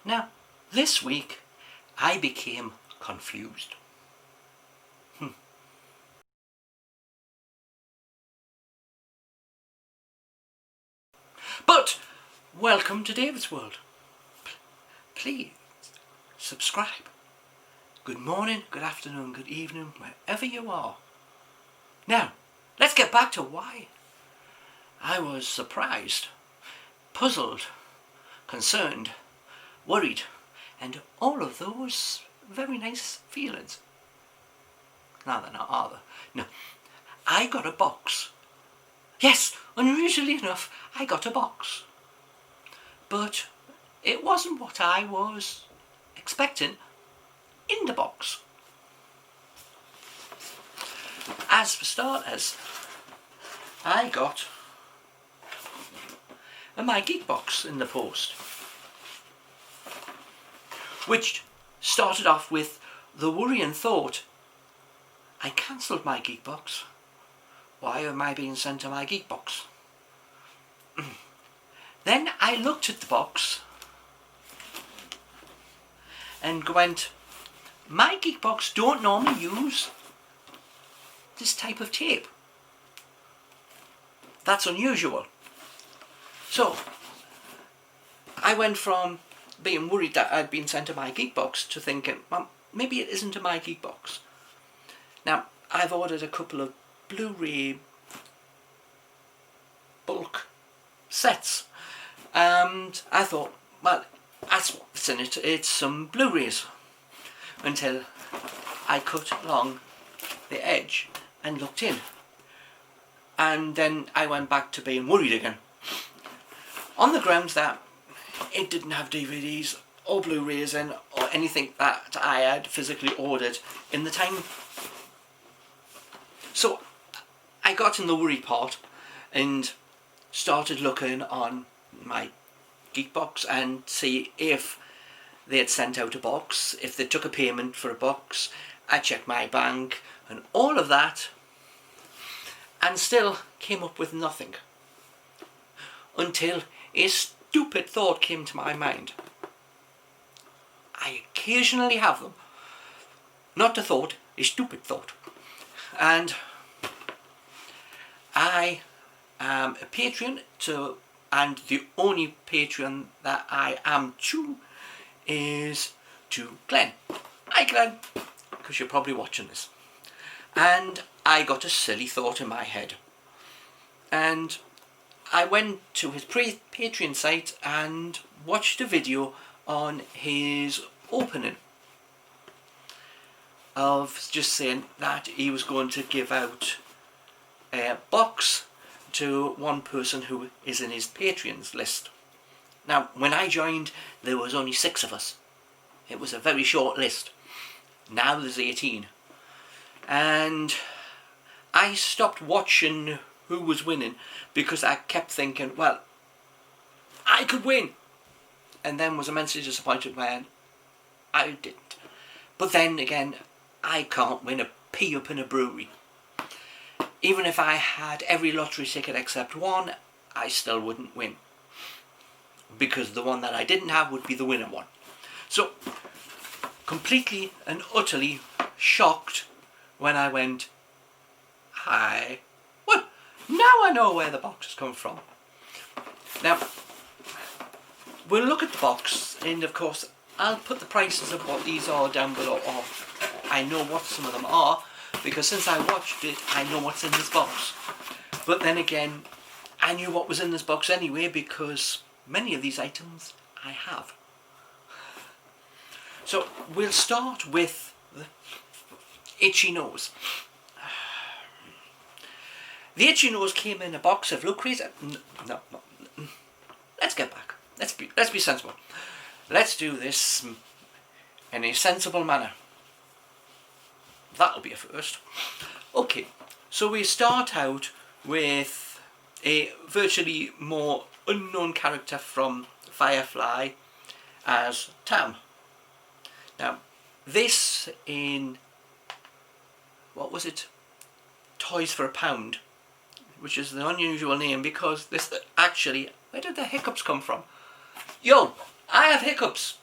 Now, this week I became confused. But welcome to David's World. Please subscribe. Good morning, good afternoon, good evening, wherever you are. Now, let's get back to why I was surprised, puzzled, concerned, worried, and all of those very nice feelings. No, they're not, are they? No. I got a box. Yes, unusually enough, I got a box. But it wasn't what I was expecting in the box. As for starters, I got a My Geek Box in the post, which started off with the worrying thought, I cancelled my Geek Box. Why am I being sent to my Geek Box? Then I looked at the box and went, My Geek Box don't normally use this type of tape. That's unusual. So I went from being worried that I'd been sent to my Geek Box to thinking, well, maybe it isn't a My Geek Box. Now, I've ordered a couple of Blu-ray bulk sets, and I thought, well, that's what's in it, it's some Blu-rays, until I cut along the edge and looked in, and then I went back to being worried again, on the grounds that it didn't have DVDs or Blu-rays in, or anything that I had physically ordered in the time. So I got in the worry part and started looking on my Geek Box and see if they had sent out a box, if they took a payment for a box. I checked my bank and all of that, and still came up with nothing, until a stupid thought came to my mind. I occasionally have them. Not a thought, a stupid thought. And I am a Patreon and the only Patreon that I am to is to Glenn. Hi Glenn, because you're probably watching this. And I got a silly thought in my head. And I went to his Patreon site and watched a video on his opening of just saying that he was going to give out a box to one person who is in his Patreons list. Now, when I joined, there was only 6 of us. It was a very short list. Now there's 18. And I stopped watching who was winning because I kept thinking, well, I could win. And then was immensely disappointed when I didn't. But then again, I can't win a pea up in a brewery. Even if I had every lottery ticket except one, I still wouldn't win, because the one that I didn't have would be the winner one. So, completely and utterly shocked when I went, well, now I know where the box has come from. Now, we'll look at the box, and of course, I'll put the prices of what these are down below, or I know what some of them are, because since I watched it, I know what's in this box. But then again, I knew what was in this box anyway, because many of these items I have. So we'll start with the itchy nose. The itchy nose came in a box of, look crazy. No. Let's get back. Let's be sensible. Let's do this in a sensible manner. That'll be a first. Okay, so we start out with a virtually more unknown character from Firefly as Tam. Now, this in, what was it? Toys for a Pound, which is an unusual name because this actually, where did the hiccups come from? Yo, I have hiccups.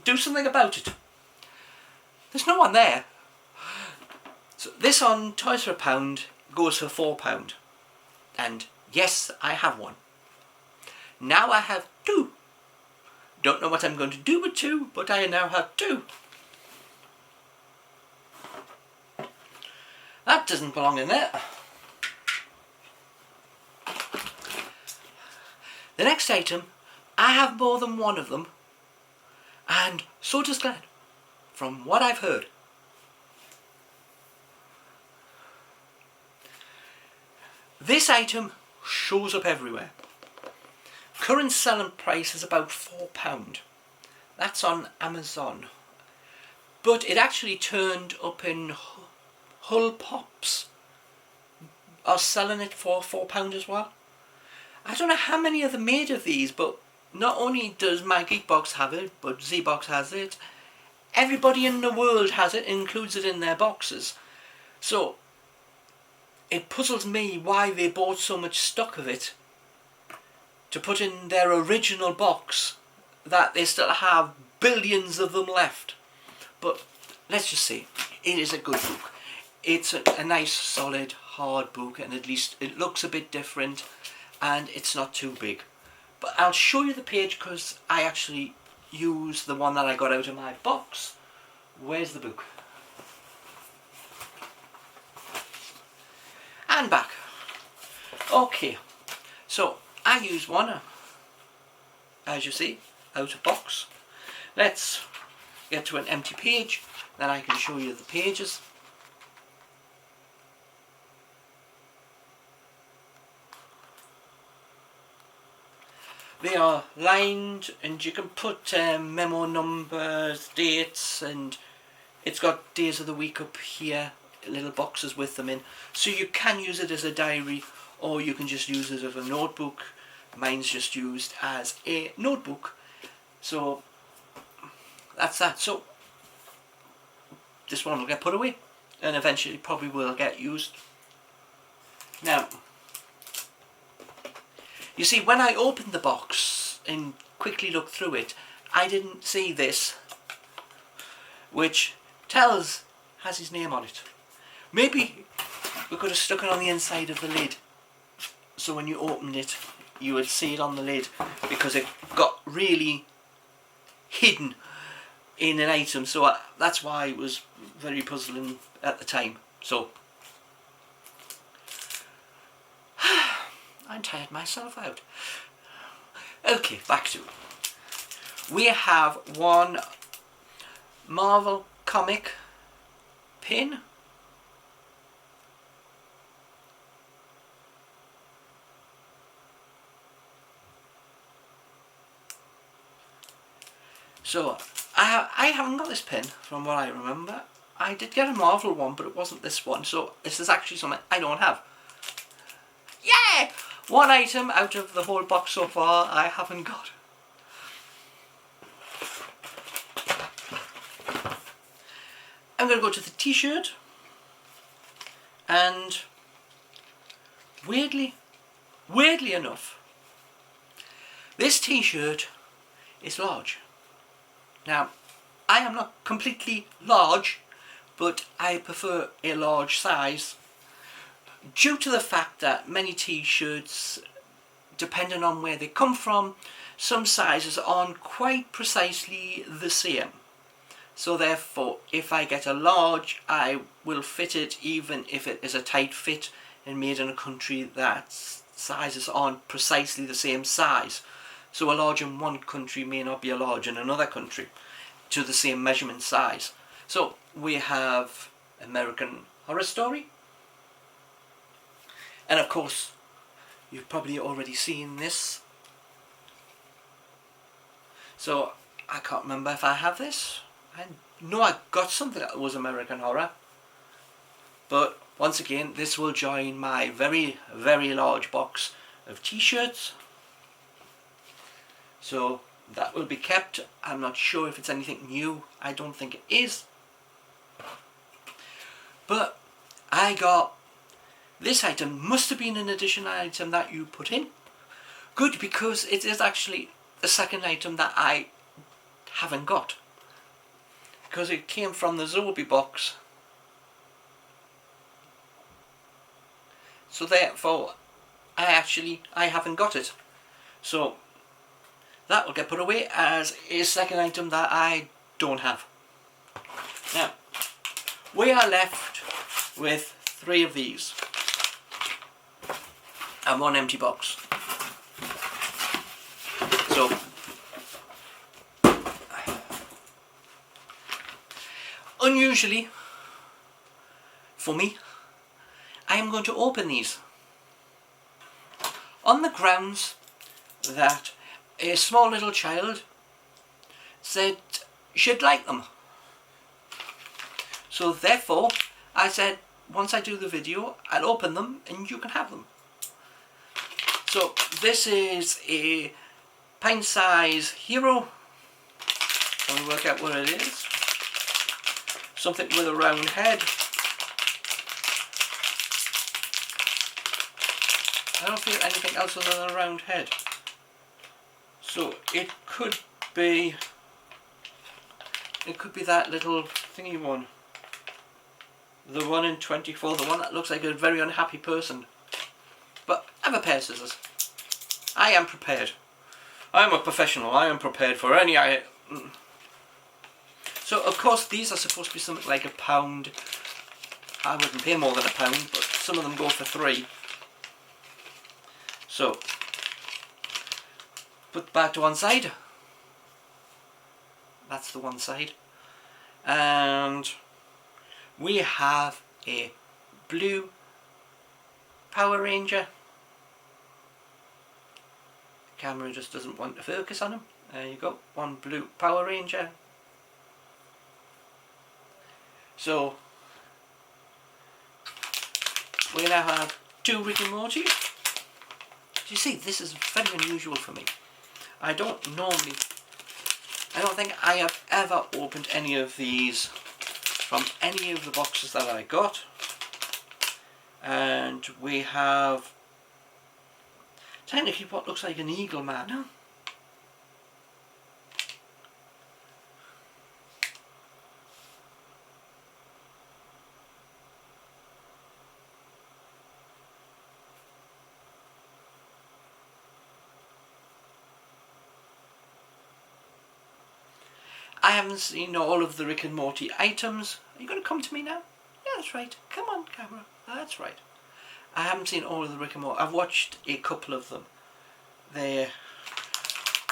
do something about it. There's no one there. So this on Toys for a Pound goes for £4. And yes, I have one. Now I have two. Don't know what I'm going to do with two, but I now have two. That doesn't belong in there. The next item, I have more than one of them, and so does Glenn, from what I've heard. This item shows up everywhere. Current selling price is about £4. That's on Amazon. But it actually turned up in Hull Pops. Are selling it for £4 as well. I don't know how many of them made of these, but not only does My Geek Box have it, but Z-Box has it. Everybody in the world has it, includes it in their boxes. So, it puzzles me why they bought so much stock of it to put in their original box, that they still have billions of them left. But let's just say, it is a good book. It's a nice, solid, hard book, and at least it looks a bit different, and it's not too big. But I'll show you the page because I actually use the one that I got out of my box. Where's the book? And back. Okay, so I use one, as you see, out of box. Let's get to an empty page, then I can show you the pages. They are lined, and you can put memo numbers, dates, and it's got days of the week up here, little boxes with them in. So you can use it as a diary, or you can just use it as a notebook. Mine's just used as a notebook. So that's that. So this one will get put away, and eventually probably will get used. Now, you see, when I opened the box and quickly looked through it, I didn't see this, which has his name on it. Maybe we could have stuck it on the inside of the lid, so when you opened it, you would see it on the lid, because it got really hidden in an item. So that's why it was very puzzling at the time. So I'm tired myself out. Okay, back to it. We have one Marvel comic pin. So I haven't got this pin from what I remember. I did get a Marvel one, but it wasn't this one. So this is actually something I don't have. Yeah! One item out of the whole box so far I haven't got. I'm going to go to the t-shirt, and weirdly enough, this t-shirt is large. Now, I am not completely large, but I prefer a large size, due to the fact that many t-shirts, depending on where they come from, some sizes aren't quite precisely the same. So therefore, if I get a large, I will fit it even if it is a tight fit and made in a country that sizes aren't precisely the same size. So a large in one country may not be a large in another country to the same measurement size. So we have American Horror Story. And of course, you've probably already seen this. So I can't remember if I have this. I know I got something that was American Horror. But once again, this will join my very, very large box of t-shirts. So that will be kept. I'm not sure if it's anything new. I don't think it is. But I got this item. Must have been an additional item that you put in. Good, because it is actually the second item that I haven't got. because it came from the Zombie box. So therefore, I haven't got it. So that will get put away as a second item that I don't have. Now, we are left with 3 of these and 1 empty box. So, unusually for me, I am going to open these on the grounds that a small little child said she'd like them. So therefore, I said, once I do the video, I'll open them and you can have them. So this is a pint-size hero. Let me work out what it is. Something with a round head. I don't feel anything else other than a round head. So it could be that little thingy one. The one in 24, the one that looks like a very unhappy person. But I have a pair of scissors. I am prepared. I am a professional. I am prepared for any... So of course these are supposed to be something like £1. I wouldn't pay more than £1, but some of them go for 3. So, put back to one side. That's the one side. And we have a blue Power Ranger. The camera just doesn't want to focus on him. There you go, one blue Power Ranger. So, we now have 2 Rick and Morty. You see, this is very unusual for me. I don't think I have ever opened any of these from any of the boxes that I got. And we have technically what looks like an Eagle Man. Huh? I haven't seen all of the Rick and Morty items. Are you going to come to me now? Yeah, that's right. Come on, camera. That's right. I haven't seen all of the Rick and Morty. I've watched a couple of them. They're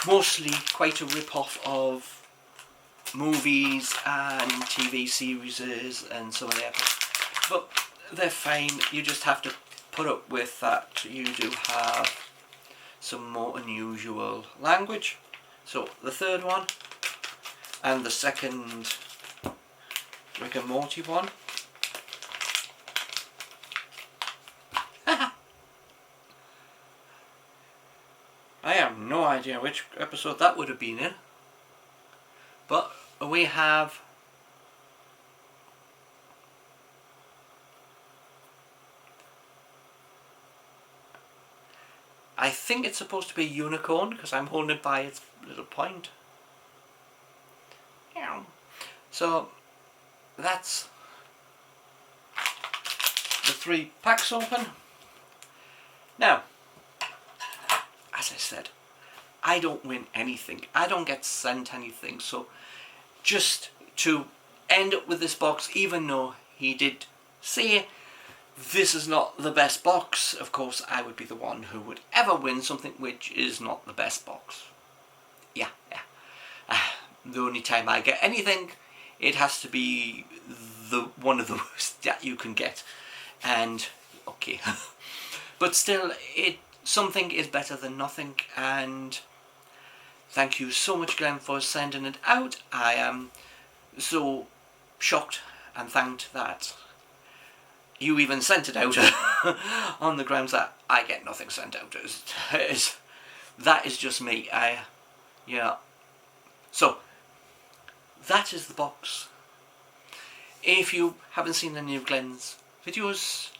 mostly quite a rip-off of movies and TV series and some of the episodes. But they're fine. You just have to put up with that. You do have some more unusual language. So the third one. And the second Rick and Morty one. I have no idea which episode that would have been in. But we have I think it's supposed to be a unicorn because I'm holding it by its little point. So that's the 3 packs open. Now, as I said, I don't win anything. I don't get sent anything. So just to end up with this box, even though he did say this is not the best box, of course I would be the one who would ever win something which is not the best box. Yeah. The only time I get anything, it has to be one of the worst that you can get. And okay. But still, something is better than nothing, and thank you so much, Glenn, for sending it out. I am so shocked and thanked that you even sent it out on the grounds that I get nothing sent out. That is just me. Yeah. So that is the box. If you haven't seen any of Glenn's videos,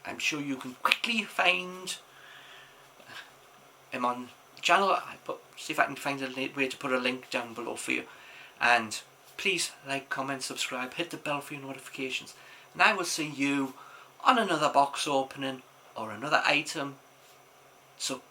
I'm sure you can quickly find him on the channel. See if I can find a way to put a link down below for you. And please like, comment, subscribe, hit the bell for your notifications, and I will see you on another box opening or another item. So